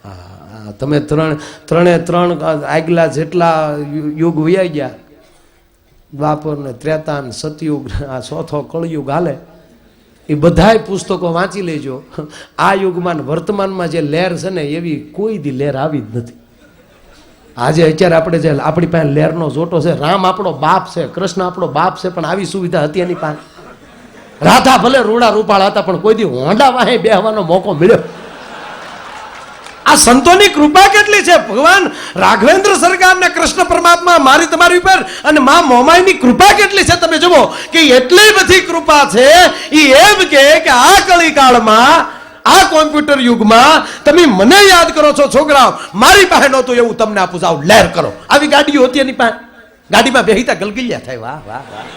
હા, તમે ત્રણે ત્રણ આગલા જેટલા યુગ વયા ગયા, દ્વાપર ને ત્રેતા ને સતયુગ, આ ચોથો કળયુગ હાલે, એ બધાય પુસ્તકો વાંચી લેજો. આ યુગમાં વર્તમાનમાં જે લહેર છે ને એવી કોઈ દી લહેર આવી જ નથી. આજે અત્યારે આપણે જે આપણી પાસે લહેરનો જોટો છે, રામ આપણો બાપ છે, કૃષ્ણ આપણો બાપ છે, પણ આવી સુવિધા હતી એની પાસે. રાધા ભલે રૂડા રૂપાળ હતા પણ કોઈ દી હોંડા વાહે બેહવાનો મોકો મળ્યો. આ સંતોની કૃપા કેટલી છે. ભગવાન રાઘવેન્દ્ર સરકાર ને કૃષ્ણ પરમાત્મા મારી તમારી ઉપર અને માં મોમાઈની કૃપા કેટલી છે તમે જુઓ કે એટલી બધી કૃપા છે. એ એમ કે આ કળી કાળમાં, આ કોમ્પ્યુટર યુગમાં તમે મને યાદ કરો છો છોકરાઓ, મારી પાસે નહોતું એવું તમને આપું, જાઓ લહેર કરો. આવી ગાડીઓ હતી એની પાસે, ગાડીમાં બેહીતા ગલગલિયા થાય. વાહ વાહ વાહ.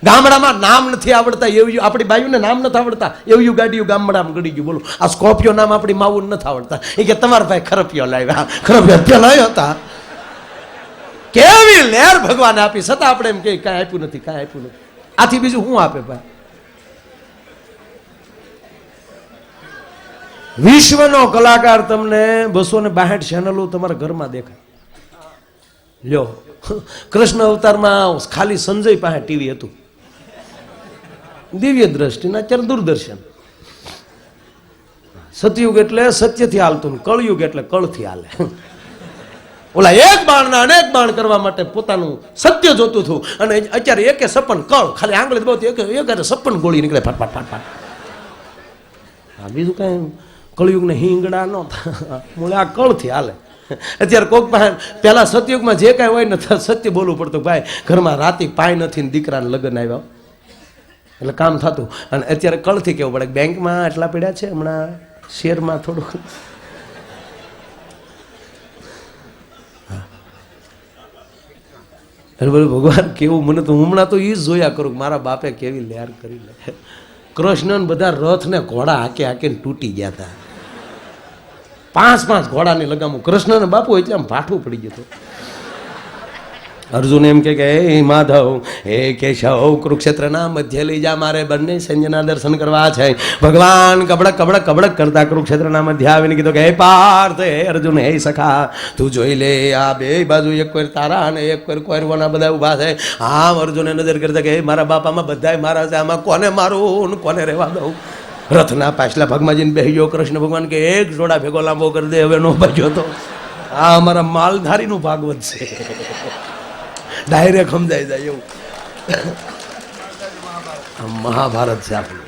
ગામડામાં નામ નથી આવડતા એવું આપણી બાયુને નામ નથી આવડતા એવું ગાડીઓ ગામડામાં ગળી ગયું. બોલો આ સ્કોર્પિયો નામ આપણી માવું નથી આવડતા. એ કે તમારા ભાઈ ખરપિયો લાવ્યા, ખરપિયો પેલા હતા. કેવી લહેર ભગવાને આપી, છતાં આપણે એમ કે કાંઈ આપ્યું નથી, કાંઈ આપ્યું નથી. આથી બીજું શું આપે ભાઈ? વિશ્વનો કલાકાર તમને 262 ચેનલો તમારા ઘરમાં દેખાય. લ્યો, કૃષ્ણ અવતારમાં ખાલી સંજય પાસે ટીવી હતું, દિવ્ય દ્રષ્ટિના અત્યારે દૂરદર્શન. સતયુગ એટલે સત્યથી હાલતું, કળયુગ એટલે કળથી હાલે. ઓલા એક બાણના અનેક બાણ કરવા માટે પોતાનું સત્ય જોતું હતું, અને અત્યારે એકે સપન કળ, ખાલી આંગળી બહુ એક સપન ગોળી નીકળે ફાટ ફાટ ફાટ ફાટ. હા, બીજું કઈ કળયુગને હિંગડા નો મૂળે આ કળથી હાલે. અત્યારે કોક પાસે પેલા સતયુગમાં જે કાંઈ હોય ને સત્ય બોલવું પડતું, ભાઈ ઘરમાં રાતે પાય નથી ને દીકરાને લગ્ન આવ્યા એટલે કામ થતું. અને અત્યારે કળથી કેવું પડે, બેંકમાં એટલા પડ્યા છે, હમણાં શેરમાં થોડુંક. બોલું ભગવાન કેવું, મને તો હમણાં તો એ જ જોયા કરું મારા બાપે કેવી લહેર કરી લે. કૃષ્ણ બધા રથ ને ઘોડા હાકે હાકે તૂટી ગયા હતા. 5 ઘોડાની લગામું કૃષ્ણ ને બાપુ એટલે આમ ભાઠું પડી ગયું. અર્જુન એમ કે હે માધવ, હે કેશવ, કુરુક્ષેત્રના મધ્ય લઈ જા, મારે બંને સૈન્યના દર્શન કરવા છે. ભગવાન કબડક કબડક કબડક કરતા કુરુક્ષેત્રના મધ્ય આવીને કીધું કે હે પાર્થ, હે અર્જુન, હે સખા, તું જોઈ લે આ બે બાજુ એક કોર તારા અને એક કોર કોરવાના બધા ઊભા છે. આમ અર્જુને નજર કરતા કે હે મારા બાપામાં બધાય મારા છે, આમાં કોને મારું ને કોને રહેવા દઉં. રથના પાછલા ભાગમાં જઈને બેસી ગયો. કૃષ્ણ ભગવાન કે એક જોડા ભેગો લાંબો કરી દે, હવે નો બચ્યો તો આ અમારા માલધારીનું ભાગવત છે. ડાયરેક્ટ સમજાઈ જાય એવું મહાભારત છે આપણું.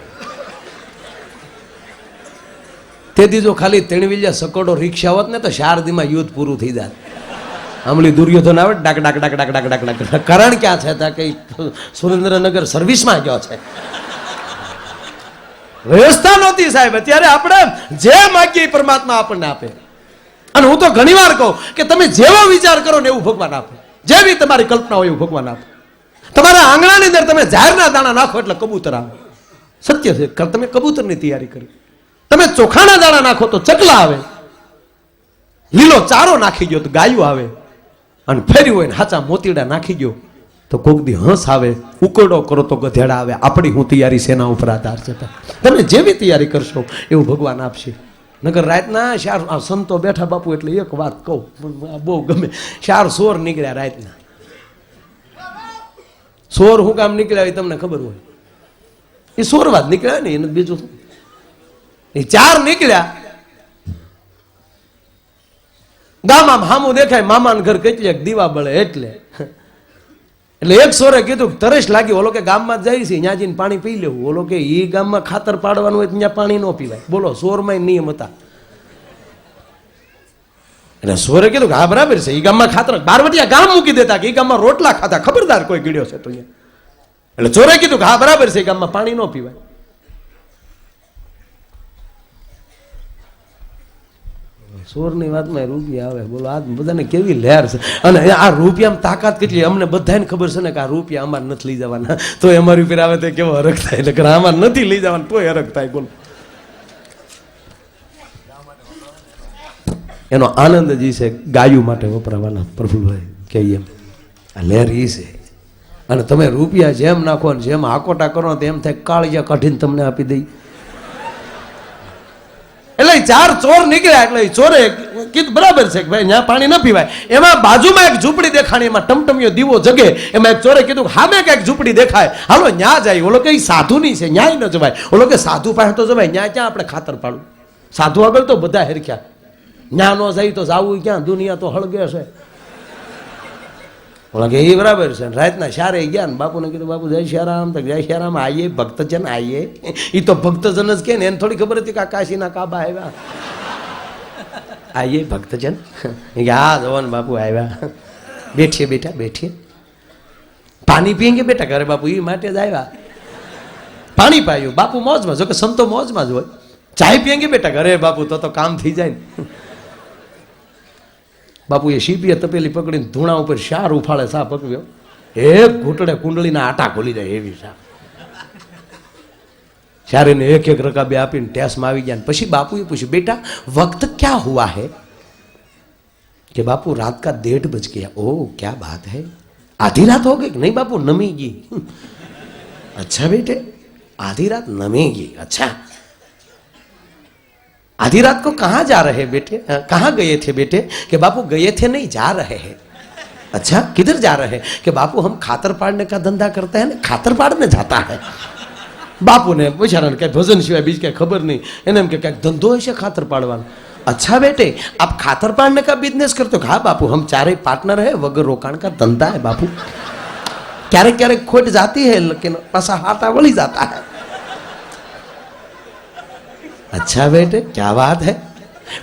તેથી જો ખાલી તેણવિલિયા સકોડો રિક્ષા હોત ને તો 4 દીમાં યુદ્ધ પૂરું થઈ જાય. આમલી દુર્યોધન આવે ડાક ડાક ડાક ડાક ડાક ડાક ડાક. કારણ ક્યાં છે? ત્યાં કઈ સુરેન્દ્રનગર સર્વિસમાં ગયો છે. વ્યવસ્થા નહોતી સાહેબ. અત્યારે આપણે જે માગીએ પરમાત્મા આપણને આપે. અને હું તો ઘણી વાર કહું કે તમે જેવો વિચાર કરો ને એવું ભગવાન આપે. જેવી તમારી કલ્પના હોય એવું ભગવાન આપે. તમારા આંગણાની અંદર તમે ઝારના દાણા નાખો એટલે કબૂતર આવે. સત્ય છે. તમે કબૂતરની તૈયારી કરી. તમે ચોખાના દાણા નાખો તો ચકલા આવે. લીલો ચારો નાખી ગયો તો ગાયું આવે. અને ફેર્યું હોય ને હાચા મોતીડા નાખી ગયો તો કોક દી હંસ આવે. ઉકરડો કરો તો ગધેડા આવે. આપણી હું તૈયારી સેના ઉપર આધાર છે. તમે જેવી તૈયારી કરશો એવું ભગવાન આપશે. નગર રાતના 4 સંતો બેઠા બાપુ, એટલે એક વાત કહું, બહુ ગમે. 4 સોર નીકળ્યા રાતના. સોર હું કામ નીકળ્યા હોય તમને ખબર હોય? એ સોરવાદ નીકળ્યા ને, એને બીજું શું. એ 4 નીકળ્યા. ગામમાં હામું દેખાય, મામાનું ઘર કેટલી દીવા બળે એટલે એક સોરે કીધું તરસ લાગી. ઓલો કે ગામમાં જાય છે ત્યાં જઈને પાણી પી લેવું. ઓલો કે એ ગામમાં ખાતર પાડવાનું હોય ત્યાં પાણી ન પીવાય. બોલો, સોરમાં નિયમ હતા. એટલે સોરે કીધું હા બરાબર છે, એ ગામમાં ખાતર બારવટિયા ગામ મૂકી દેતા કે એ ગામમાં રોટલા ખાતા, ખબરદાર કોઈ ગીડ્યો છે તો. એટલે ચોરે કીધું હા બરાબર છે, એ ગામમાં પાણી ન પીવાય. સોરની વાતમાં રૂપિયા આવે. બોલો આ બધાને કેવી લહેર છે. અને આ રૂપિયામાં તાકાત કેટલી. અમને બધાને ખબર છે ને કે આ રૂપિયા અમારે નથી લઈ જવાના, તો અમારી ઉપર આવે તો કેવો હરખ થાય. એટલે અમારે નથી લઈ જવાના તોય હરખ થાય. બોલો, એનો આનંદ જ છે ગાયું માટે વપરાવાના. પ્રફુલભાઈ કે એમ આ લહેર એ છે. અને તમે રૂપિયા જેમ નાખો ને જેમ હાકોટા કરો તેમ થાય કાળિયા કાઢીને તમને આપી દઈ. એટલે 4 ચોર નીકળ્યા. એટલે ચોરે કીધું બરાબર છે કે ભાઈ ત્યાં પાણી ન પીવાય. એમાં બાજુમાં એક ઝૂંપડી દેખાણી, એમાં ટમટમિયો દીવો જગે. એમાં એક ચોરે કીધું હા મેં કઈક ઝૂંપડી દેખાય, હાલો ન્યા જાય. ઓલો કઈ સાધુ નહીં છે, ન્યાય ન જવાય. ઓલો કે સાધુ પાસે તો જવાય, ન્યા ક્યાં આપણે ખાતર પાડવું? સાધુ આગળ તો બધા હેરખ્યા, ન્યા ન જાય તો જાવું ક્યાં? દુનિયા તો હળગે છે. ઓલા કે એ બરાબર છે. રાતના શારે ગયા ને બાપુને કીધું બાપુ જય શ્યારામ. તો જય શ્યારામ. આઈએ ભક્તજન આઈએ. એ તો ભક્તજન જ કે ને, એને થોડી ખબર હતી કે આ કાશીના કાબા આવ્યા. આઈએ ભક્તજન. હા જવાન બાપુ આવ્યા. બેઠીએ બેટા બેઠીએ. પાણી પીએંગે બેટા ઘરે બાપુ, એ માટે જ આવ્યા. પાણી પાયું બાપુ મોજમાં. જો કે સંતો મોજમાં જ હોય. ચાય પીએંગે બેટા ઘરે બાપુ, તો કામ થઈ જાય ને. બાપુ એ શીપીએ તપેલી પકડીને ધૂણા ઉપર શાર ઉફાળે. શા પકવ્યો, એક ઘૂંટડે કુંડળીના આટા ખોલી જાય એવી શા. શારીને એક એક રકાબી આપીને ટેસમાં આવી ગયા. પછી બાપુએ પૂછ્યું બેટા વक्त क्या हुआ है? कि बापू रात का 1:30 बज गया. ओह क्या बात है, आधी रात हो गई? नहीं बापू नमी गई. अच्छा बेटे आधी रात नमेगी. अच्छा आधी रात को कहाँ जा रहे बेटे? कहाँ गए थे बेटे? कि बापू गए थे नहीं, जा रहे हैं. अच्छा किधर जा रहे हैं? कि बापू हम खातर पाड़ने का धंधा करते हैं ना, खातर पाड़ने जाता है. बापू ने बेचारा कहीं भजन सिवाय बीज क्या खबर नहीं, એને એમ કે કંઈક ધંધો હશે ખાતર પાડવાનો. अच्छा बेटे आप खातर पाड़ने का बिजनेस करते हो? हाँ बापू हम 4 पार्टनर है, वगर रोकाण का धंधा है बापू. क्यारेक क्यारेक खोट जाती है लेकिन पासा हाथा वળી जाता है. अच्छा बेटे क्या बात है.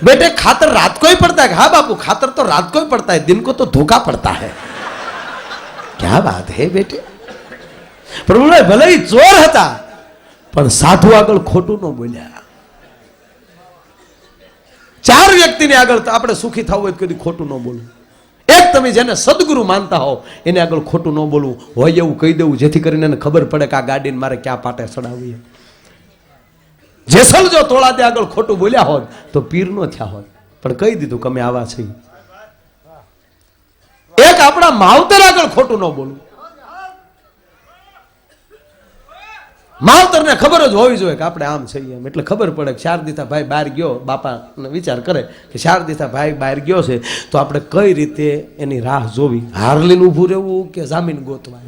बेटे खातर रात को ही पड़ता है? हाँ बापू खातर तो रात को ही पड़ता है, दिन को तो धोखा पड़ता है. क्या बात है बेटे. प्रभु भले ही ચોર હતા પણ સાધુ આગળ ખોટું ન બોલ્યા. 4 વ્યક્તિને આગળ આપણે સુખી થવું હોય તો કદી ખોટું ન બોલવું. એક તમે જેને સદગુરુ માનતા હો એને આગળ ખોટું ન બોલવું. હોય એવું કહી દેવું જેથી કરીને એને ખબર પડે કે આ ગાડીને મારે ક્યાં પાટે ચડાવવી. જેસલ જો તોળા દે આગળ ખોટું બોલ્યા હોત તો પીર નો થયા હોત, પણ કહી દીધું કે અમે આવા છીએ. એક આપણા માવતર આગળ ખોટું ન બોલવું. માવતરને ખબર જ હોવી જોઈએ કે આપણે આમ છીએ એમ. એટલે ખબર પડે કે શારદીતા ભાઈ બહાર ગયો, બાપા વિચાર કરે કે શારદીતા ભાઈ બહાર ગયો છે તો આપણે કઈ રીતે એની રાહ જોવી. હારલીને ઊભું રહેવું કે જામીન ગોતવા.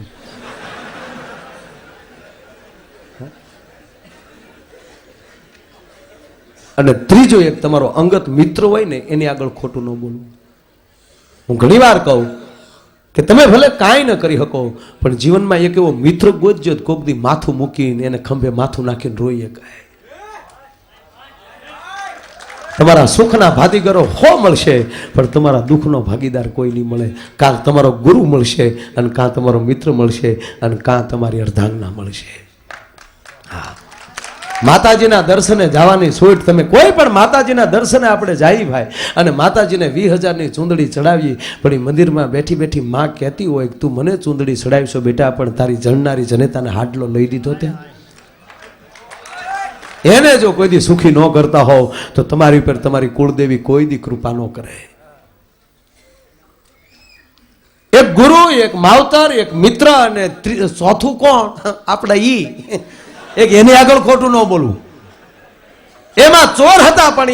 અને ત્રીજો એક તમારો અંગત મિત્ર હોય ને એની આગળ ખોટું ન બોલવું. હું ઘણી વાર કહું કે તમે ભલે કાંઈ ન કરી શકો પણ જીવનમાં એક એવો મિત્ર ગોતજો કોક દી માથું મૂકીને એને ખંભે માથું નાખીને રોઈએ કાય. તમારા સુખના ભાગીદારો 100 મળશે પણ તમારા દુઃખનો ભાગીદાર કોઈ નહીં મળે. કાં તમારો ગુરુ મળશે અને કાં તમારો મિત્ર મળશે અને કાં તમારી અર્ધાંગના મળશે. હા, માતાજીના દર્શને જવાની છોટ. તમે કોઈ પણ માતાજીના દર્શને આપણે જઈએ ભાઈ અને માતાજીને 20,000ની ચૂંદડી ચડાવીએ પણ એ મંદિરમાં બેઠી બેઠી માં કહેતી હોય કે તું મને ચૂંદડી ચડાવીશો બેટા પણ તારી જણનારી જનેતાને હાડલો લઈ દીધો ત્યાં. એને જો કોઈ દી સુખી ન કરતા હોવ તો તમારી ઉપર તમારી કુળદેવી કોઈ દી કૃપા ન કરે. એક ગુરુ, એક માવતર, એક મિત્ર અને ચોથું કોણ? આપણે ઈ એક એની આગળ ખોટું ન બોલવું. એમાં ચોર હતા પણ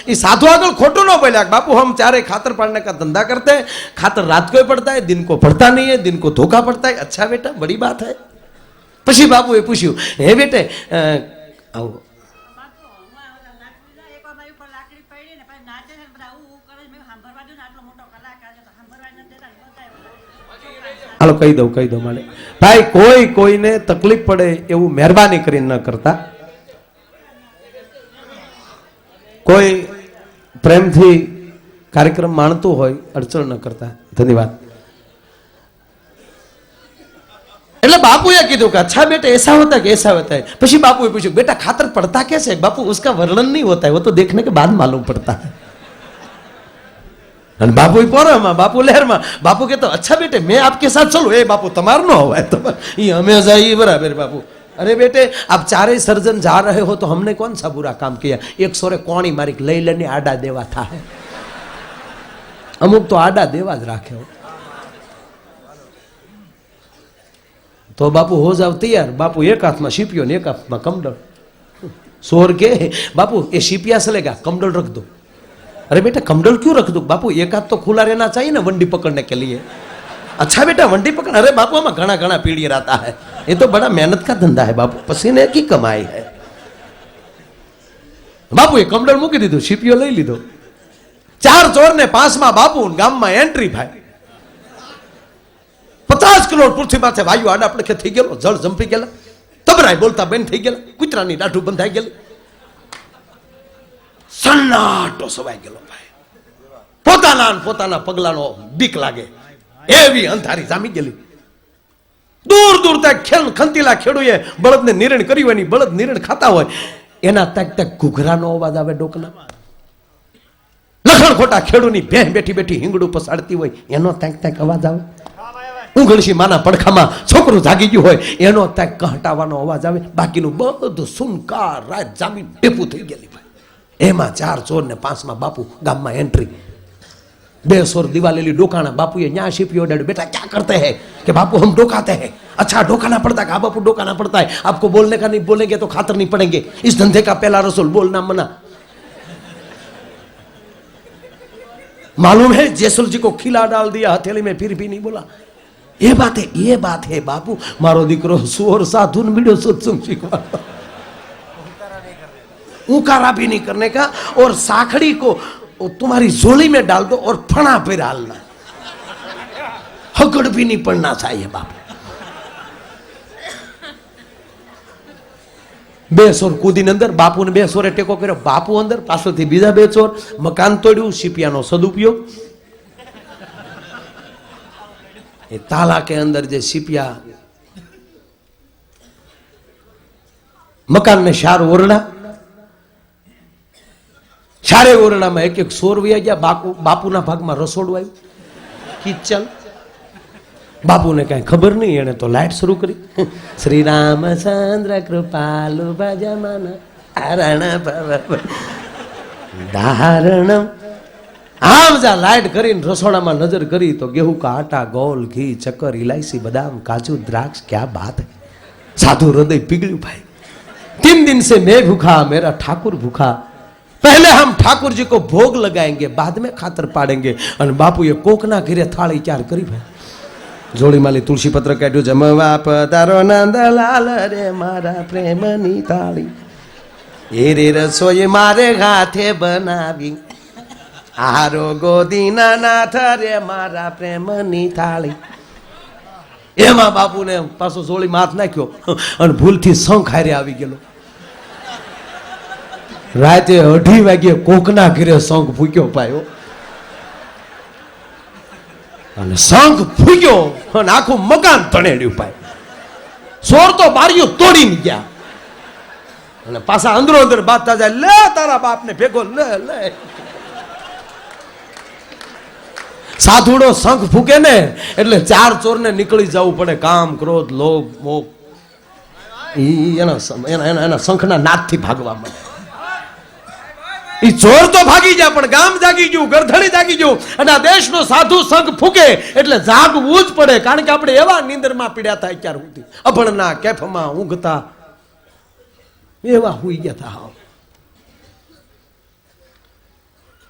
એ સાધુ આગળ ખોટું ન બોલ્યા. બાપू हम 4 खातर पाड़ने का धंधा करते हैं, खातर रात को ही पड़ता है, दिन को पड़ता नहीं है, दिन को धोखा पड़ता है. अच्छा बेटा बड़ी बात है. પછી બાપુએ પૂછ્યું હે બેટે આવો હાલો કહી દઉં મારે ભાઈ કોઈ કોઈને તકલીફ પડે એવું મહેરબાની કરીને ન કરતા. કોઈ પ્રેમથી કાર્યક્રમ માણતું હોય અડચણ ન કરતા. ધન્યવાદ. એટલે બાપુએ કીધું કે अच्छा बेटा ऐसा होता है कि ऐसा होता है. પછી બાપુએ પૂછ્યું बेटा खातर पड़ता कैसे? बापू उसका वर्णन नहीं होता है, वो तो देखने के बाद मालूम पड़ता है. અને બાપુ પોરામાં, બાપુ લહેરમાં. બાપુ કે તો अच्छा बेटे मैं आपके साथ चलूं. ए बापू તમાર નો હોય તો ये हमें जाइए बराबर. बापू अरे बेटे आप 4 सर्जन जा रहे हो तो हमने कौन सा बुरा काम किया. एक सोरे कोणी मारी લઈ લઈને આડા દેવા થાય. અમુક તો આડા દેવા જ રાખે હો. તો બાપુ હો જાવ તૈયાર. બાપુ એક હાથમાં શીપ્યો ને એક હાથમાં કમડળ. शोर के बापू ये शिपिया चलेगा, कमडल रख दो। अरे बेटा कमडल क्यों रख दो बापू, एक हाथ तो खुला रहना चाहिए ना वंडी पकड़ने के लिए। अच्छा बेटा वंडी पकड़, अरे बापू हमें घना घना पीढ़ी रहता है, ये तो बड़ा मेहनत का धंधा है बापू, पसीने की कमाई है। बापू ये कमडल मूकी दीधું, शिपियो लई लीधो। 4 ચોર ને 5માં બાપુ ગામમાં એન્ટ્રી ભાઈ। 50 કરોડ પૃથ્વી માથે વાયુ આડા પડખે થઈ ગયેલો, જળ જંપી ગયેલા, તબરાય બોલતા બંધ થઈ ગયેલા, કૂતરાની દાઢું બંધાઈ ગયેલી, સન્નાટો સવાઈ ગયેલો ભાઈ। પોતાના પગલાનો બીક લાગે એવી અંધારી જામી ગયેલી। દૂર દૂર તક ખંતીલા ખેડૂએ બળદને નિરણ કર્યું હોય, બળદ નિરણ ખાતા હોય, એના તક તક ઘૂઘરાનો અવાજ આવે ડોકના। લખણ ખોટા ખેડૂની ભેં બેઠી બેઠી હિંગડું પસાડતી હોય, એનો તક તક અવાજ આવે। ઉંઘળશી માના પડખામાં છોકરું જાગી ગયું હોય, એનો તક કહટાવાનો અવાજ આવે। બાકીનું બધું સુનકાર રાત જામી બેપું થઈ ગયેલી ભાઈ। એમાં 4 ચોર ને 5માં બાપુ ગામમાં एंट्री। 2 ચોર દિવાલેલી ડોકાણા, बापू ये यहाँ शिपियो डैड बेटा क्या करते हैं? कि बापू हम डोकाते हैं। अच्छा डोकाना पड़ता है? हाँ बापू डोकाना पड़ता है, आपको बोलने का नहीं, बोलेंगे तो खातर नहीं पड़ेंगे, इस धंधे का पहला रसूल बोलना मना। मालूम है जैसुल जी को खिला डाल दिया हथेली में, फिर भी नहीं बोला। ये बात है बापू, मारो दीकरो सुअर साधु मीडियो सत्संग सीखवा, उकारा भी नहीं करने का, और साखड़ी को तुम्हारी झोली में डाल दो और फणा पे डालना, हकड़ भी नहीं पड़ना चाहिए बापू। 2 ચોર કૂદીને અંદર, બાપુને 2 ચોરે ટેકો કર્યો, બાપુ અંદર, પાછળથી બીજા 2 ચોર, મકાન તોડ્યું, शिपियाનો સદુપયોગ। એ તાલા કે અંદર જે शिपिया મકાન ને 4 ઓરડા, 4 ઓરડામાં એક ચોર વયા ગયા। બાપુના ભાગમાં રસોડું આવ્યું, કિચન। બાપુને કઈ ખબર નહીં, એને તો લાઈટ શરૂ કરી, શ્રી રામચંદ્ર કૃપાલુ ભજમાન આરણ ધારણમ। આમ જા લાઈટ કરીને રસોડામાં નજર કરી તો गेहूं का आटा, गोल, घी, चक्कर, इलायची, बादाम, काजू, द्राक्ष, क्या बात है। साधु हृदय पिघल्યું भाई। 3 दिन से मैं भूखा, मेरा ठाकुर भूखा, पहले हम ठाकुर जी को भोग लगाएंगे, बाद में खातर पाड़ेंगे। और बापू ये कोकना घिरे थाली चार करी भाई। जोड़ी माली तुलसी पत्र काढ्યું, જમવા પધારો નંદલાલ રે મારા પ્રેમની થાળી, એ રે રસોઈ મારે હાથે બનાવી, આરો ગોદીના નાથ રે મારા પ્રેમની થાળી। એમાં બાપુને પાછો જોળી માથ નાખ્યો અને ભૂલથી શંખ હારે આવી ગયેલો। રાતે 2:30 વાગ્યે કોકના ઘરે શંખ ફૂક્યો પાયો, અને શંખ ફૂક્યો અને આખું મકાન તણેડ્યું પાય। ચોર તો બારીઓ તોડીને ગયા અને પાછા અંદરો અંદર બાંધતા જાય, લે તારા બાપને ભેગો લે લે। સાધુડો શંખ ફૂકે ને એટલે 4 ચોરને નીકળી જવું પડે, કામ, ક્રોધ, લોભ, મોહ એના શંખના નાદથી ભાગવા મળે। એ ચોર તો ભાગી જાય પણ ગામ જાગી ગયું, ગરધણી જાગી ગયું, અને આ દેશનો સાધુ શંખ ફૂકે એટલે જાગવું જ પડે, કારણ કે આપણે એવા નીંદરમાં પીડ્યા હતા અત્યાર સુધી, અભણના કેફમાં ઊંઘતા એવા હુઈ ગયા હતા।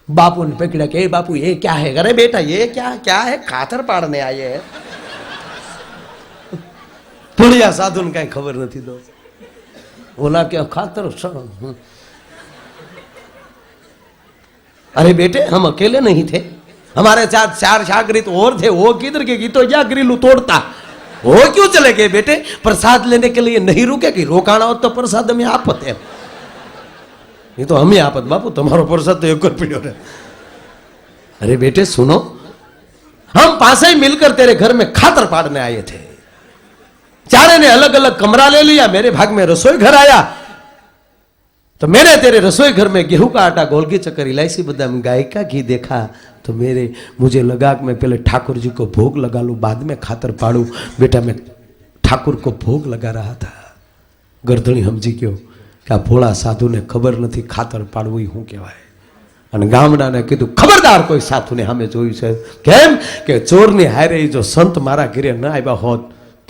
बापू ने पकड़ा के बापू ये क्या है? अरे बेटा ये क्या क्या है? खातर पाड़ने आए हैं। पुड़िया साधु ने कहीं खबर नहीं दो, बोला क्या खातर? अरे बेटे हम अकेले नहीं थे, हमारे साथ 4 शागिर्द और थे, वो किधर के? तो क्या ग्रिल तोड़ता, वो क्यों चले गए बेटे? प्रसाद लेने के लिए नहीं रुके कि रोकाना हो तो प्रसाद में आपत है, ये तो हमें आपत बापू, तुम्हारो प्रसाद तो एक और पीड़ो रहे। अरे बेटे सुनो, हम पास ही मिलकर तेरे घर में खातर पाड़ने आए थे, चारे ने अलग अलग कमरा ले लिया, मेरे भाग में रसोई घर आया, तो मैंने तेरे रसोई घर में गेहूं का आटा, गोलकी, चक्कर, इलायची, बादाम, गाय का घी देखा, तो मुझे लगा कि मैं पहले ठाकुर जी को भोग लगा लूं, बाद में खातर पाड़ू। बेटा मैं ठाकुर को भोग लगा रहा था। गरधणी समझी गयो कि आ भोळा साधु ने खबर नहीं खातर पाड़वू शू कहेवाय, અને ગામડાને કીધું ખબરદાર કોઈ સાધુને સામે જોયું છે, કેમ કે ચોરની હારે જો સંત મારા ઘરે ન આવ્યા હોત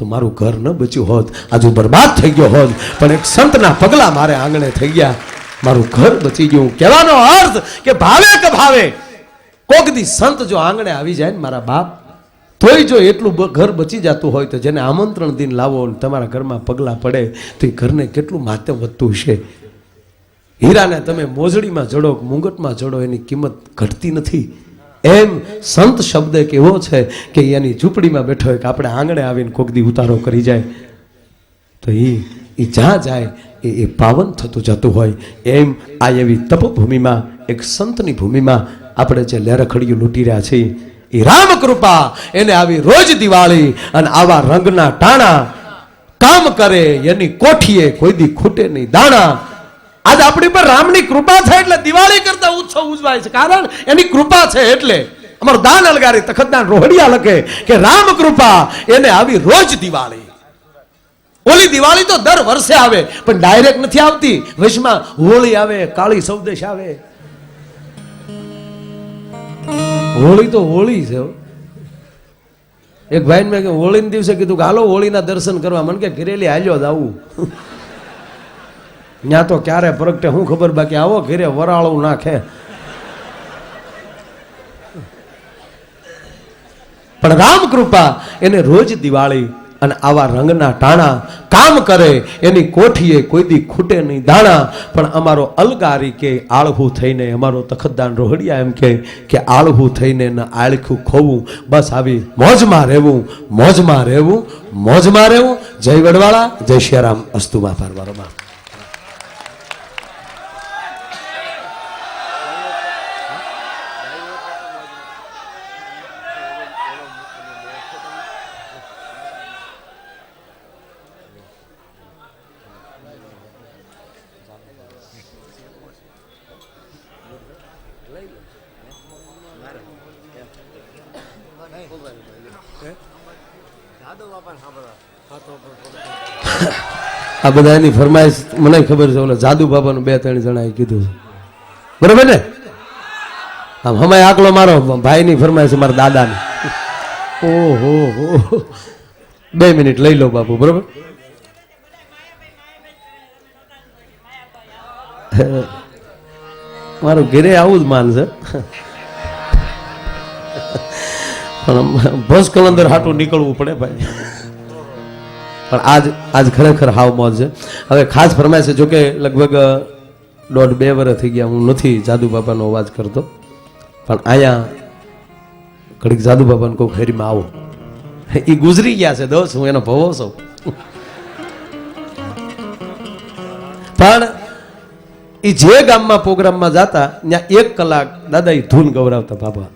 તો મારું ઘર ન બચ્યું હોત, આજુ બરબાદ થઈ ગયો હોત, પણ એક સંતના પગલા મારે આંગણે થઈ ગયા, મારું ઘર બચી ગયું. કહેવાનો અર્થ કે ભાવે કે ભાવે કોક દી સંત જો આંગણે આવી જાય ને મારા બાપ, તોય જો એટલું ઘર બચી જતું હોય તો જેને આમંત્રણ દિન લાવો ને તમારા ઘરમાં પગલા પડે તો એ ઘરને કેટલું માધ્યમ વધતું હશે. હીરાને તમે મોજડીમાં જડો મુંગટમાં જડો એની કિંમત ઘટતી નથી. એમ સંત શબ્દ એક એવો છે કે એની ઝૂંપડીમાં બેઠો હોય કે આપણે આંગણે આવીને કોક દી ઉતારો કરી જાય તો એ જ્યાં જાય એ પાવન થતું જતું હોય. એમ આ એવી તપભૂમિમાં એક સંતની ભૂમિમાં આપણે જે લેરખડીયું લૂંટી રહ્યા છીએ એ રામ કૃપા એને આવી રોજ દિવાળી અને આવા રંગના ટાણા કામ કરે એની કોઠીએ કોઈ દી ખૂટે નહીં દાણા. આજ આપણી પર રામની કૃપા છે એટલે દિવાળી કરતા ઉત્સવ ઉજવાય છે, કારણ એની કૃપા છે. એટલે અમારું દાન અલગારી તખતદાન રોહડિયા લખે કે રામ કૃપા એને આવી રોજ દિવાળી. ઓલી દિવાળી તો દર વર્ષે આવે પણ ડાયરેક્ટ નથી આવતી, વચમાં હોળી આવે, કાળી સૌદેશ આવે. હોળી તો હોળી છે. એક ભાઈ મેં હોળી દિવસે કીધું કે હાલો હોળીના દર્શન કરવા, મને કે ઘરેલી હાલ્યો જ આવું. ત્યાં તો ક્યારે પ્રગટે હું ખબર, બાકી આવો ઘરે વરાળું નાખે. પણ રામ કૃપા એને રોજ દિવાળી અને આવા રંગના ટાણા કામ કરે એની કોઠીએ કોઈ દી ખૂટે નહીં દાણા. પણ અમારો અલગારી કે આળહું થઈને, અમારો તખતદાન રોહડિયા એમ કે આળહું થઈને ને આળખું ખોવું, બસ આવી મોજમાં રહેવું, મોજમાં રહેવું, મોજમાં રહેવું. જય વડવાળા, જય શ્રીરામ. અસ્તુમાં પરવારોમાં આ બધા એની ફરમાઈશ મને ખબર છે. ઓલા જાદુ બાબાનું 2-3 જણાએ કીધું, બરોબર ને? આમ હમાય આકલો મારો ભાઈની ફરમાઈશ, મારા દાદાની. ઓહો હો, 2 મિનિટ લઈ લો બાપુ, બરોબર? મારું ઘરે આવું જ માન છે, પણ ભસ કલંદર હાટું નીકળવું પડે ભાઈ. પણ આજ ખરેખર હાવ મોજ છે. હવે ખાસ ફરમાય છે, જોકે લગભગ 1.5-2 વર્ષ થઈ ગયા હું નથી જાદુ બાબાનો અવાજ કરતો, પણ અહીંયા ઘડીક જાદુ બાબાને કોઈ ફેરીમાં આવો. એ ગુજરી ગયા છે દોસ્ત, હું એનો ભવો છું. પણ એ જે ગામમાં પ્રોગ્રામમાં જતા ત્યાં 1 કલાક દાદા એ ધૂન ગવરાવતા. બાબા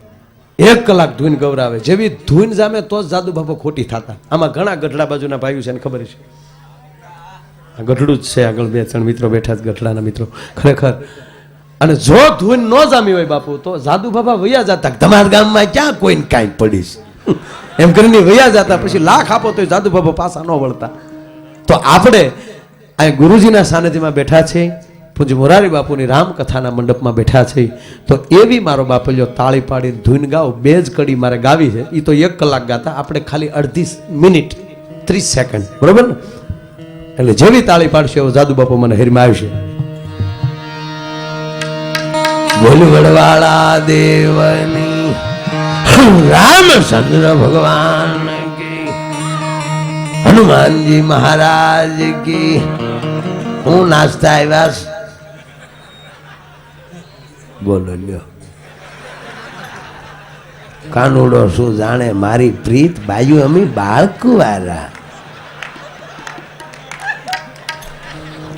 1 કલાક ધૂન ગવરાવે, જેવી ધૂન જામે તો જ જાદુ બાબા ખોટી થતા. આમાં ઘણા ગઢડા બાજુના ભાઈઓ છે, એને ખબર છે. આ ગઢડું જ છે, આગળ 2-3 મિત્રો બેઠા જ ગઢડાના મિત્રો ખરેખર. અને જો ધૂન ન જામી હોય બાપુ તો જાદુ બાબા વયા જતા, તમારા ગામમાં ક્યાં કોઈને કાંઈ પડીશ એમ કરીને વયા જતા. પછી લાખ આપો તો જાદુ બાબા પાછા ન વળતા. તો આપણે આ ગુરુજીના સાનિધ્યમાં બેઠા છે, પૂજ્ય મોરારી બાપુની રામકથાના મંડપમાં બેઠા છે. તો એવી મારો બાપલ્યો તાળી પાડીને ધૂન ગાઓ. 2 જ કડી મારે ગાવી છે, એ તો 1 કલાક ગાતા, આપણે ખાલી અડધી મિનિટ 30 સેકન્ડ, બરોબર ને? એટલે જેવી તાળી પાડશે એવો જાદુ બાપુ મને હેરમાં આવશે. બોલ વડવાળા દેવની, રામચંદ્ર ભગવાન કી, હનુમાનજી મહારાજ કી. હું નાચતા આવ્યા, બોલો લ્યો. કાનુડો શું જાણે મારી પ્રીત બાયુ, અમી બાળકુવારા.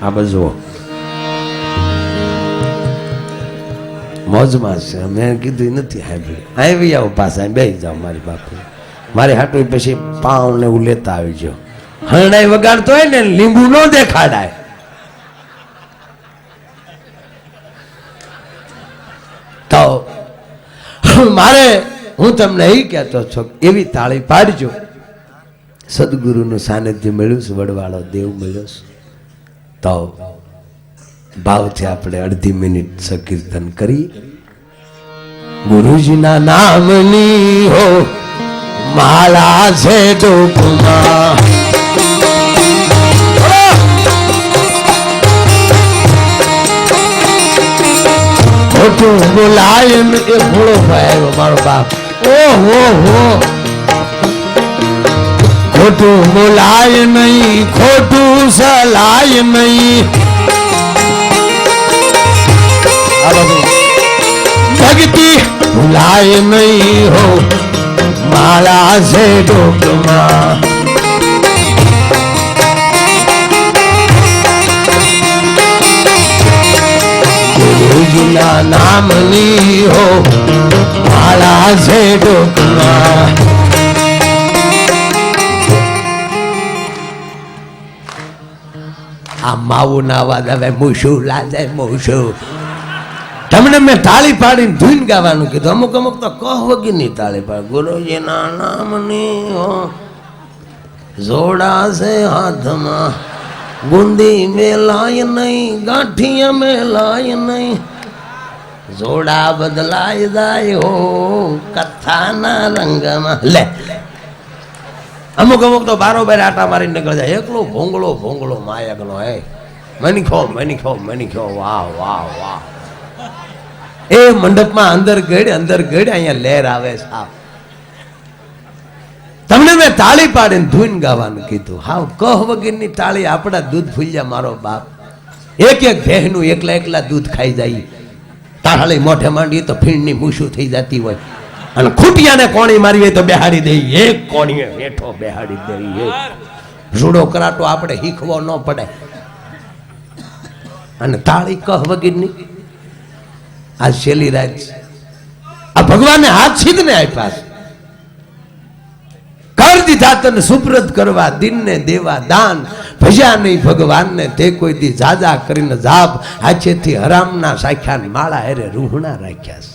આ બધું મોજમાં છે. મેં કીધું નથી આવી આવો પાછા બેસી જાઓ મારી બાપુ. મારી હાટું પછી પાઉં ને એવું લેતા આવી જાઓ. હરણાઈ વગાડતો હોય ને લીંબુ ન દેખાડાય. તો મારે હું તમને એ કહેતો છું, એવી તાળી પાડજો. સદગુરુનું સાનિધ્ય મળ્યું છે, વડવાળો દેવ મળ્યો છે. તો ભાવથી આપણે અડધી મિનિટ સંકીર્તન કરી. ગુરુજીના નામની હો માળા છે ડોકમાં, ખોટું બોલાય ને એ ભોળો ભાઈ આવ્યો મારો બાપ. ઓહો હો, ખોટું બોલાય નહીં, ખોટું સલાય નહીં. ભક્તિ ભૂલાય નહીં હો માળા છે ડોકમાં. ગુરુજીના નામની હો માળા છે ડોકમાં. આ માવું ના અવાજ હવે મૂછું લાજે મૂછું. તમને મેં તાળી પાડીને ધૂન ગાવાનું કીધું. અમુક અમુક તો કહ વગીરની તાળી પાડ. ગુરુજીના નામની હો જોડા છે હાથમાં, ગુંદી મેલાય નહીં, ગાંઠિયા મેલાય નહીં, જોડા બદલાય જાય હો કથાના રંગમાં. લે અમુક અમુક તો બારોબાર આટા મારી નીકળી જાય. એકલો ભોંગળો ભોંગળો માયકનો હે મનીખો મનીખો મનીખો. વાહ વાહ વાહ. એ મંડપમાં અંદર ગઈ અહીંયા લહેર આવે સાહેબ. તમને મેં તાળી પાડીને ધૂન ગાવાનું કીધું. હાવ કહ વગરની તાળી આપણા દૂધ ફૂલ્યા મારો બાપ. એક એક ભેહનું એકલા એકલા દૂધ ખાઈ જાય. તાળી મોઢે માંડી તો ફીણની મૂછું થઈ જતી હોય. અને ખૂટિયાને કોણી મારી હોય તો બેહાડી દઈ. એક કોણીએ હેઠો બેહાડી દઈ. રૂડો કરાટો આપણે શીખવો ન પડે. અને તાળી કહ વગરની આ શેલી રાજ આ ભગવાને હાથ સીધને આપ્યા છે. કર દીધા તને સુપ્રત કરવા, દિનને દેવા દાન, ભજ્યા નહીં ભગવાનને તે કોઈ દી જાજા કરીને જાપ, હાથેથી હરામના સાખ્યા માળા હેરે રૂહણા રાખ્યા છે.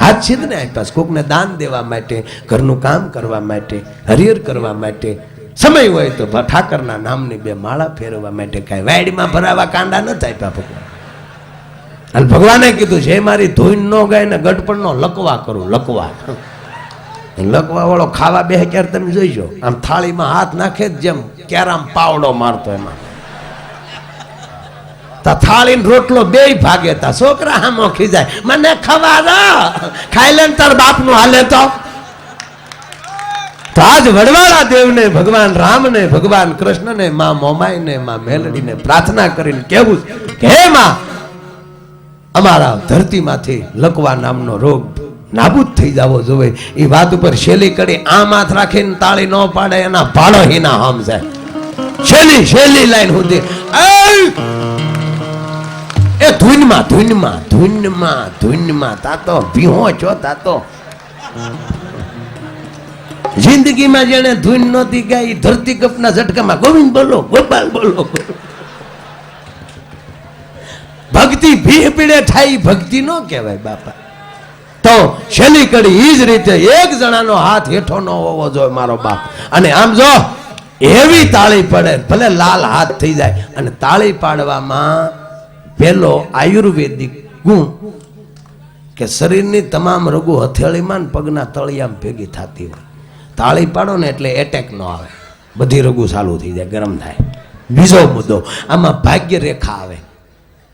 હાથ સીધને આપ્યા છે. કોકને દાન દેવા માટે, ઘરનું કામ કરવા માટે, હરિહર કરવા માટે, સમય હોય તો ઠાકરના નામની બે માળા ફેરવવા માટે. કાંઈ વાડીમાં ભરાવા કાંડા નથી આપ્યા ભગવાન. અને ભગવાને કીધું છે મારી ધૂન ન ગાય ને ગઢપણ નો લકવા કરું. લકવા લકવા વાળો ખાવા બે ક્યારે તમે જોઈજો. આમ થાળીમાં હાથ નાખે જેમ ક્યારામ પાવડો મારતો એમાં. તા થાળી રોટલો બે ભાગે. તા છોકરા હામો ખીજાય મને ખવા દો, ખાઈ લે તાર બાપ નું હાલે તો. આજ વડવાળા દેવને, ભગવાન રામને, ભગવાન કૃષ્ણને, માં મોમાઈને, માં મેલડીને પ્રાર્થના કરીને કેવું કે હે માં, અમારા ધરતીમાંથી લકવા નામનો રોગ નાબૂદ થઈ જવો જોઈએ. એ વાત ઉપર શેલી કરી આમ હાથ રાખીને તાળી ન પાડે એના ભાડો હિના હમ છે. શેલી શેલી લાઈન સુધી એ ધૂનમાં ધૂનમાં ધૂનમાં ધૂનમાં તાતો ભીહો છો. તાતો જિંદગીમાં જેને ધૂન નહોતી ગાઈ ધરતી કપના ઝટકામાં ગોવિંદ બોલો, ગોપાલ બોલો. ભક્તિ ભીહ પીડે થાય ભક્તિ નો કહેવાય બાપા. તો શેલી કડી ઈ જ રીતે એક જણાનો હાથ હેઠો ન હોવો જોઈએ મારો બાપ. અને આમ જો એવી તાળી પડે ભલે લાલ હાથ થઈ જાય. અને તાળી પાડવામાં પેલો આયુર્વેદિક ગુણ કે શરીરની તમામ રગુ હથેળીમાં પગના તળિયામાં ભેગી થતી હોય. તાળી પાડો ને એટલે એટેક ન આવે, બધી રગુ ચાલુ થઈ જાય, ગરમ થાય. બીજો મુદ્દો આમાં ભાગ્ય રેખા આવે.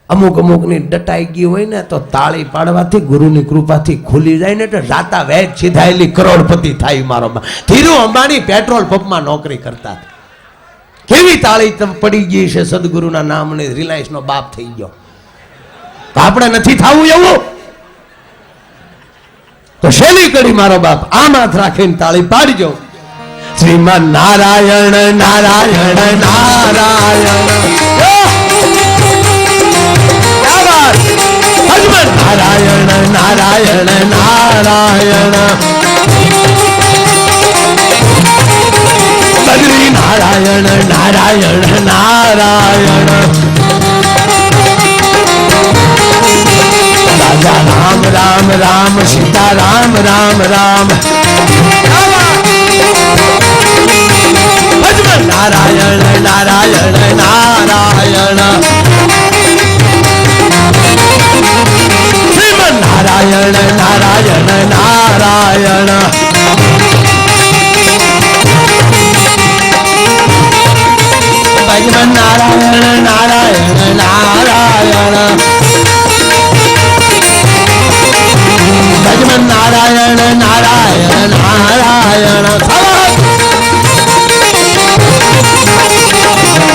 અમુક અમુકની ડટાઈ ગઈ હોય ને તો તાળી પાડવાથી ગુરુની કૃપાથી ખુલી જાય ને એટલે રાતા વેચ સીધાયેલી કરોડપતિ થાય. મારો ધીરુ અંબાણી પેટ્રોલ પંપમાં નોકરી કરતા. કેવી તાળી પડી ગઈ છે સદગુરુના નામની. રિલાયન્સ નો બાપ થઈ ગયો. તો આપણે નથી થવું એવું. તો શેલી કરી મારો બાપ આમ હાથ રાખીને તાળી પાડજો. શ્રીમાન નારાયણ નારાયણ નારાયણ નારાયણ નારાયણ નારાયણ બદ્રી નારાયણ નારાયણ નારાયણ રાજા રામ રામ રામ સીતા રામ રામ રામ નારાયણ નારાયણ નારાયણ નારાયણ નારાયણ નારાયણ ભગવાન નારાયણ નારાયણ નારાયણ નારાયણ નારાયણ નારાયણ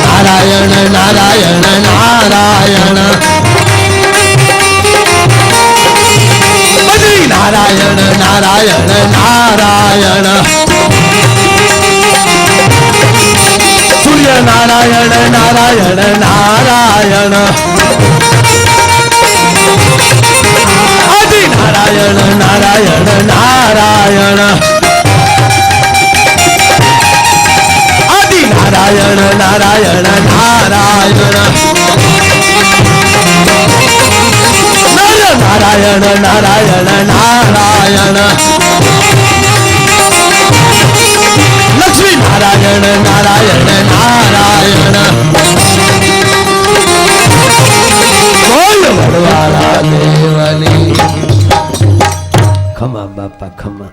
નારાયણ નારાયણ નારાયણ નારાયણ નારાયણ નારાયણ સૂર્ય નારાયણ નારાયણ નારાયણ આદિ નારાયણ નારાયણ નારાયણ આદિ નારાયણ નારાયણ નારાયણ નારાયણ નારાયણ નારાયણ લક્ષ્મી નારાયણ નારાયણ નારાયણ બોલ વડવાળા દેવની ખમા બાપા ખમા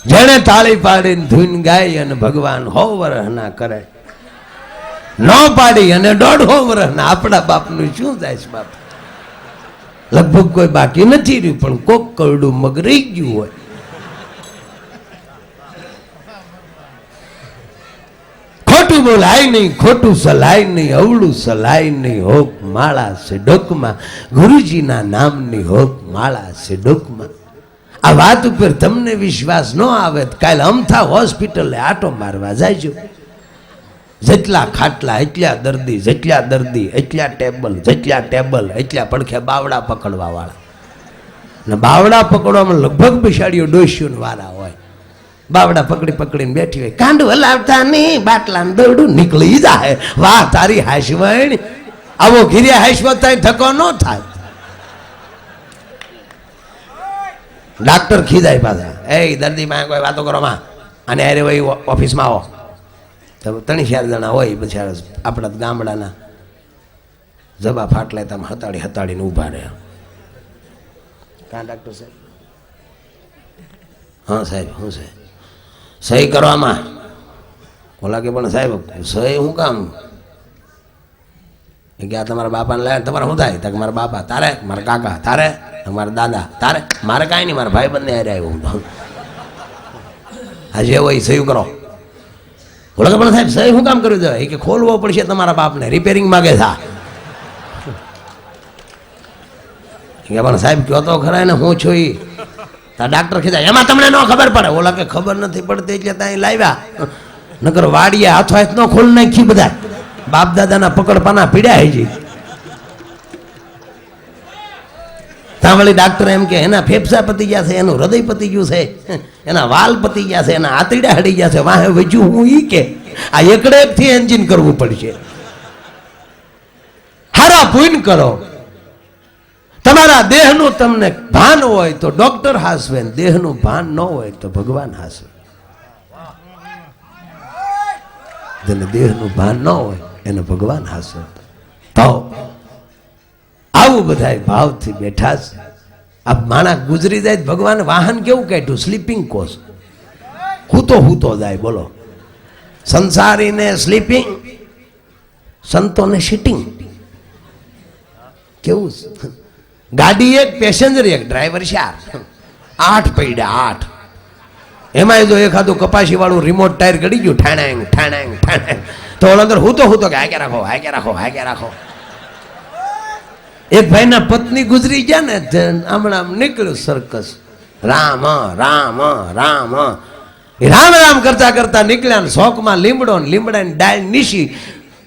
જેણે તાળી પાડીને ધૂન ગાય અને ભગવાન હો વરહ ના કરે ન પાડી અને 1.5 વર્ષ ના આપણા બાપનું શું થાય છે બાપ લગભગ કોઈ બાકી નથી રહ્યું પણ કોક કરડું મગ રહી ગયું હોય ખોટું બોલાય નહીં ખોટું સલાય નહીં અવળું સલાય નહીં હોક માળા છે ડોકમાં ગુરુજીના નામની હોક માળા છે ડોકમાં આ વાત ઉપર તમને વિશ્વાસ ન આવે તો કાલે અમથા હોસ્પિટલે આટો મારવા જાયજો જેટલા ખાટલા એટલા દર્દી જેટલા દર્દી એટલા ટેબલ જેટલા ટેબલ એટલા પડખે બાવડા પકડવા વાળા ને બાવડા પકડવામાં લગભગ બિસાડીઓ ડોસ્યું વાળા હોય બાવડા પકડી પકડીને બેઠી હોય કાંડું હલાવતા નહીં બાટલા દોરડું નીકળી જાય વાહ તારી હાશવાણી આવો ઘીરે હાશવા થાય ધક્કો ન થાય ડાક્ટર ખીજાય પાછા એ દર્દી માં કોઈ વાતો કરો માં અને અરે ભાઈ ઓફિસમાં આવો 3-4 જણા હોય પછી આપણા ગામડાના જબા ફાટલે તમે હતાડીને ઊભા રહે કાં ડાક્ટર સાહેબ હા સાહેબ શું છે સહી કરવામાં ઓલા કે પણ સાહેબ સહી શું કામ કે આ તમારા બાપાને લાયા તમારે શું થાય તો મારા બાપા તારે મારા કાકા તારે મારા દાદા તારે મારે કાંઈ નહીં મારા ભાઈ બંને આવ્યો આજે હોય સહી કરો બોલો કે પણ સાહેબ સહી શું કામ કર્યું છે કે ખોલવો પડશે તમારા બાપને રિપેરિંગ માગે છે પણ સાહેબ કયો તો ખરા ને હું છું એ ડાક્ટર કીધા એમાં તમને ન ખબર પડે ઓલા કે ખબર નથી પડતી એટલે ત્યાં લાવ્યા નકર વાડીએ હાથો હાથ ન ખોલ નાખી બધા બાપ દાદાના પકડ પાના પીડ્યા હજી ત્યાં વળી ડાક્ટર એમ કે એના ફેફસા પતી ગયા છે એનું હૃદય પતી ગયું છે એના વાલ પતી ગયા છે એના આંતરડા હડી ગયા છે વાહે વજ્યું હું ઈ કે આ એકડેથી એન્જિન કરવું પડશે હારા પૂન કરો તમારા દેહનું તમને ભાન હોય તો ડોક્ટર હાસવે દેહનું ભાન ન હોય તો ભગવાન હાસવે જેને દેહનું ભાન ન હોય એને ભગવાન હાસવે તો આવું બધા ભાવથી બેઠા છે આ માણસ ગુજરી જાય ભગવાન વાહન કેવું કાઢ્યું સ્લીપિંગ કોચ હૂતો જાય બોલો સંસારીને સ્લીપિંગ સંતોને સિટિંગ કેવું ગાડી એક પેસેન્જર એક ડ્રાઈવર 8 પડ્યા 8 એમાં જો એખાદું કપાસી વાળું રિમોટ ટાયર ગડી ગયું ઠાણાંગ તો અંદર હૂતો કે હાકે રાખો એક ભાઈના પત્ની ગુજરી ગયા ને હમણાં નીકળ્યું સર્કસ રામ કરતા નીકળ્યા ને શોકમાં લીમડાની ડાળ નીસી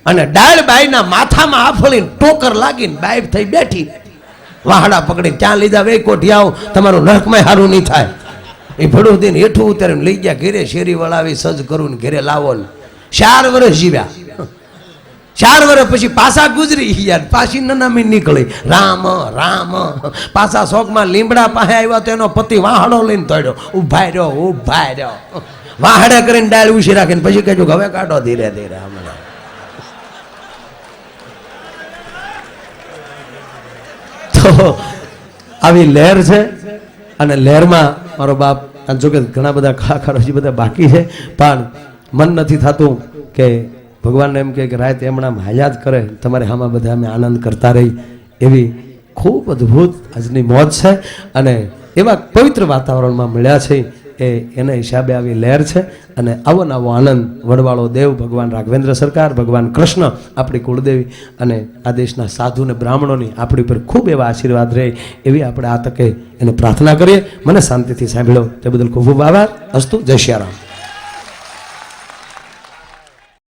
અને ડાળ બાઈના માથામાં આફળીને ટોકર લાગીને બાઈ થઈ બેઠી વાહડા પકડીને ક્યાં લીધા વે કોઠી આવો તમારું નરકમાં સારું નહીં થાય એ ભડું દઈને હેઠું ઉતારીને લઈ ગયા ઘેરે શેરી વળાવી સજ કરું ને ઘેરે લાવો ને 4 વર્ષ જીવ્યા 4 વર્ષ પછી પાછા ગુજરી ગયા પાછી નનામી નીકળી રામ પાછા શોકમાં લીમડા પાસે આવ્યા તો એનો પતિ વાહડો લઈને તોડ્યો ઉભા રહ્યો વાહડા કરીને ડાળ ઉછી રાખીને પછી કહેજો હવે કાઢો ધીરે હમણાં તો આવી લહેર છે અને લહેરમાં મારો બાપ જોકે ઘણા બધા ખાખા હજી બધા બાકી છે પણ મન નથી થતું કે ભગવાનને એમ કે રાત એમણા હાલ્યા જ કરે તમારે આમાં બધા અમે આનંદ કરતા રહી એવી ખૂબ અદ્ભુત આજની મોજ છે અને એવા પવિત્ર વાતાવરણમાં મળ્યા છે એ એના હિસાબે આવી લહેર છે. અને આવો નવો આનંદ વડવાળો દેવ ભગવાન રાઘવેન્દ્ર સરકાર, ભગવાન કૃષ્ણ, આપણી કુળદેવી અને આ દેશના સાધુ ને બ્રાહ્મણોની આપણી પર ખૂબ એવા આશીર્વાદ રહે એવી આપણે આ તકે એને પ્રાર્થના કરીએ. મને શાંતિથી સાંભળ્યો તે બદલ ખૂબ ખૂબ આભાર. અસ્તુ. જય શ્રી રામ.